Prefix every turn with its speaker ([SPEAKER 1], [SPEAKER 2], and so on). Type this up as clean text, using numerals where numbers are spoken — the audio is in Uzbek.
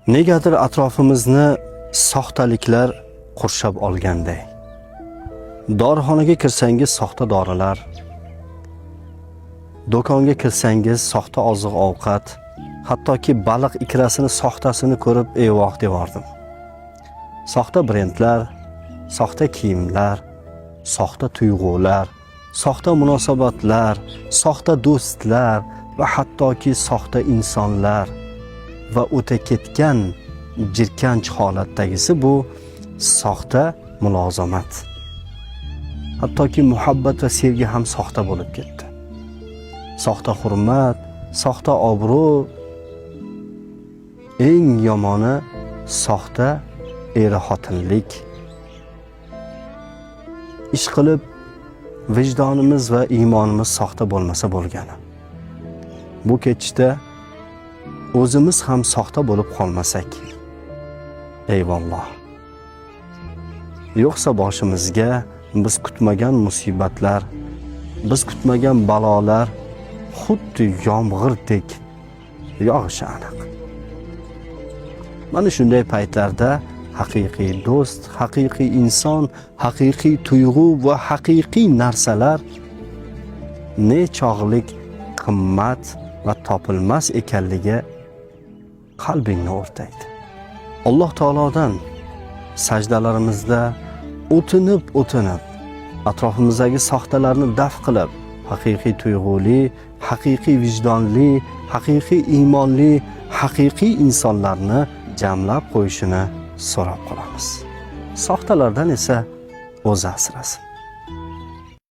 [SPEAKER 1] Negadir atrofimizni soxtaliklar qurshab olganday. Dorixonaga kirsangiz soxta dorilar, do'konga kirsangiz soxta oziq-ovqat, hattoki baliq ikrasini soxtasini ko'rib eyvoh devordim. Soxta brendlar, soxta kiyimlar, soxta tuyg'ular, soxta munosabatlar, soxta do'stlar va hattoki soxta insonlar va o'ta ketgan jirkanch holatdagisi bu soxta mulozamat. Hattoki muhabbat va sevgi ham soxta bo'lib ketdi. Soxta hurmat, soxta obro', eng yomoni soxta er-xotinlik. Ish qilib vijdonimiz va iymonimiz soxta bo'lmasa bo'lgani. Bu ketishda o'zimiz ham soxta bo'lib qolmasak. Eyvalloh. Yo'qsa boshimizga biz kutmagan musibatlar, biz kutmagan balolar xuddi yomg'irdek yog'ishi aniq. Mana shunday paytlarda haqiqiy do'st, haqiqiy inson, haqiqiy tuyg'u va haqiqiy narsalar nechog'lik qimmat va topilmas ekanligi qalbingni o'rtaydi. Alloh taolodan sajdalarimizda o'tinib atrofimizdagi soxtalarni daf qilib, haqiqiy tuyg'uli, haqiqiy vijdonli, haqiqiy iymonli, haqiqiy insonlarni jamlab qo'yishini so'rab qolamiz. Soxtalardan esa o'zi asrasin.